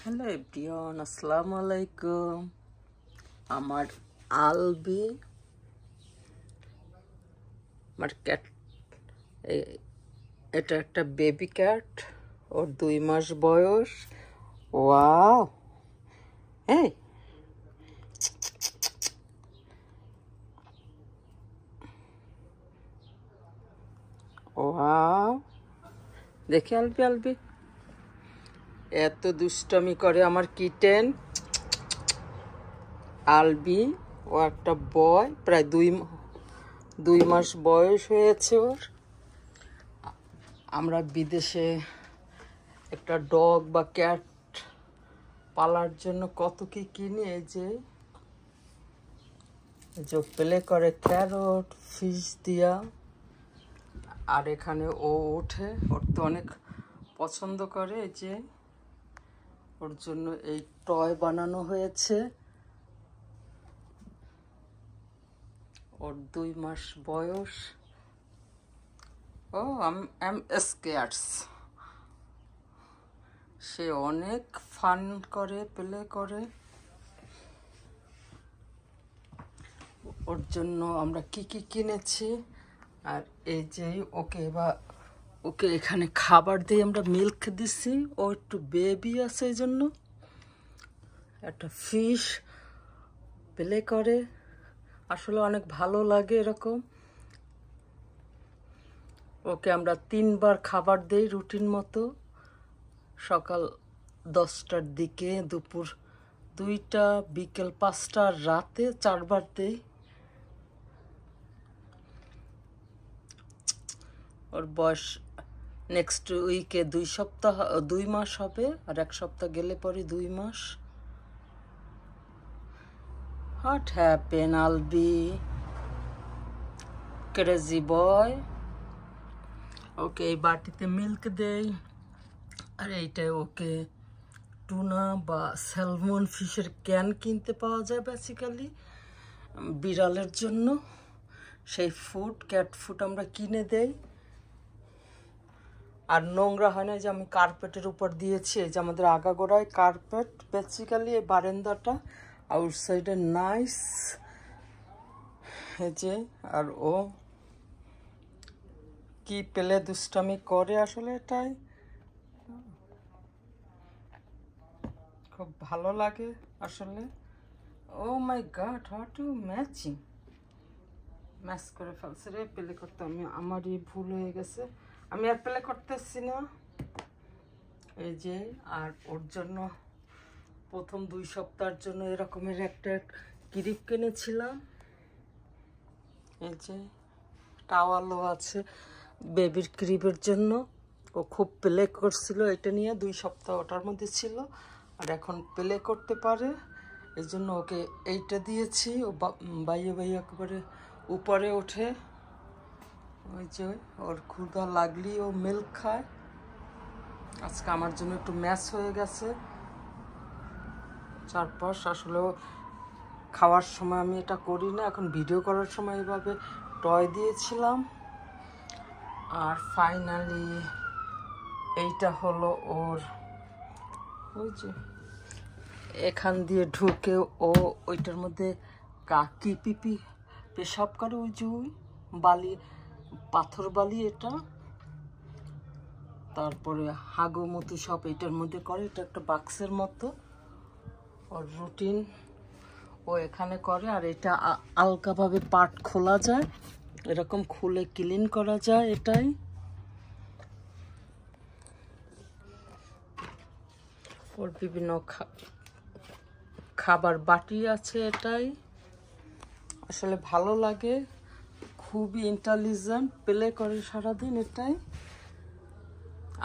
Hello everyone, আসসালামু আলাইকুম। আমার আলবি, আমার ক্যাট, এটা একটা বেবি ক্যাট। ওর 2 মাস বয়স। ওয়াও, এই ওয়াও, দেখি আলবি আলবি এত দুষ্টামি করে আমার কিটেন আলবি। ও একটা বয়, প্রায় 2 মাস বয়স হয়েছে ওর। আমরা বিদেশে একটা ডগ বা ক্যাট পালার জন্য কত কি কিনি। এই যে প্লে করে ক্যারট ফিশ দিয়া, আর এখানে ও ওঠে। ওর তো অনেক পছন্দ করে। এই যে ওর জন্য এই টয় বানানো হয়েছে। ওর 2 মাস বয়স। ও আম স্কেয়ার্স। সে অনেক ফান করে, প্লে করে। ওর জন্য আমরা কি কি কিনেছি। আর এই যে ওকে এখানে খাবার দিয়ে আমরা মিল্ক দিছি। ও একটু বেবি আছে, এই জন্য একটা ফিশ প্লে করে। আসলে অনেক ভালো লাগে এরকম। ওকে আমরা 3 বার খাবার দেই রুটিন মতো। সকাল 10টার দিকে, দুপুর 2টা, বিকেল 5টা, রাতে 4 বার দেই। ওর বয়স নেক্সট উইকে 2 মাস হবে, আর 1 সপ্তাহ গেলে পরে 2 মাস। হোয়াট হ্যাপেন আলবি, ক্রেজি বয়। ওকে এই বাটিতে মিল্ক দেই, আর এইটাই ওকে টুনা বা স্যালমন ফিশের ক্যান কিনতে পাওয়া যায় বেসিক্যালি বিড়ালের জন্য। সেই ফুড, ক্যাট ফুড আমরা কিনে দেই। আর নোংরা হয় না, যে আমি কার্পেটের উপর দিয়েছি। এই যে আমাদের আগাগোড়ায় কার্পেট, বেসিক্যালি এই বারান্দাটা আউটসাইডে নাইস। এই যে, আর ও কি পেলে দুষ্টামি করে আসলে, এটাই খুব ভালো লাগে আসলে। ও মাই গড, হোয়াট ইউ ম্যাচ করে ফেলছে রে। প্লে করতে আমারই ভুল হয়ে গেছে, আমি আর প্লে করতেছি না। এই যে, আর ওর জন্য প্রথম 2 সপ্তাহের জন্য এরকমের একটা ক্রিপ কিনেছিলাম। এই যে টাওয়ালও আছে বেবির ক্রিপের জন্য। ও খুব প্লে করছিল এটা নিয়ে, 2 সপ্তাহ ওটার মধ্যে ছিল, আর এখন প্লে করতে পারে। এই জন্য ওকে এইটা দিয়েছি। ও বাইয়ে একেবারে উপরে ওঠে। ওই যে ওর ক্ষুধা লাগলি ও মিল্ক খায়। আজকে আমার জন্য একটু ম্যাচ হয়ে গেছে চারপাশ। আসলে খাওয়ার সময় আমি এটা করি না, এখন ভিডিও করার সময় এভাবে টয় দিয়েছিলাম। আর ফাইনালি এইটা হলো ওর, ওই যে এখান দিয়ে ঢুকে ও ওইটার মধ্যে কাকি পিপি পেশাব করে। ওই যে ওই বালি, পাথর বালি এটা। তারপরে হাগু মতো সব এটার মধ্যে করে। এটা একটা বাক্সের মতো ওর রুটিন, ও এখানে করে। আর এটা আলগাভাবে পার্ট খোলা যায়, এরকম খুলে ক্লিন করা যায়। এটাই ওর বিভিন্ন খাবার বাটি আছে। এটাই আসলে ভালো লাগে, খুবই ইন্টেলিজেন্ট, প্লে করে সারাদিন। এটাই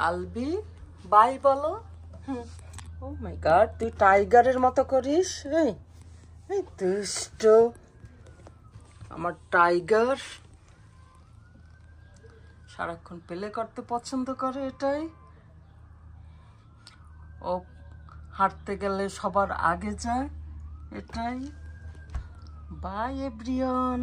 আলবি, বাই বলো। ও মাই গড, তুই টাইগারের মতো করিস। এই দুষ্ট আমার টাইগার সারাক্ষণ প্লে করতে পছন্দ করে। এটাই ও হাঁটতে গেলে সবার আগে যায়। এটাই। By everyone.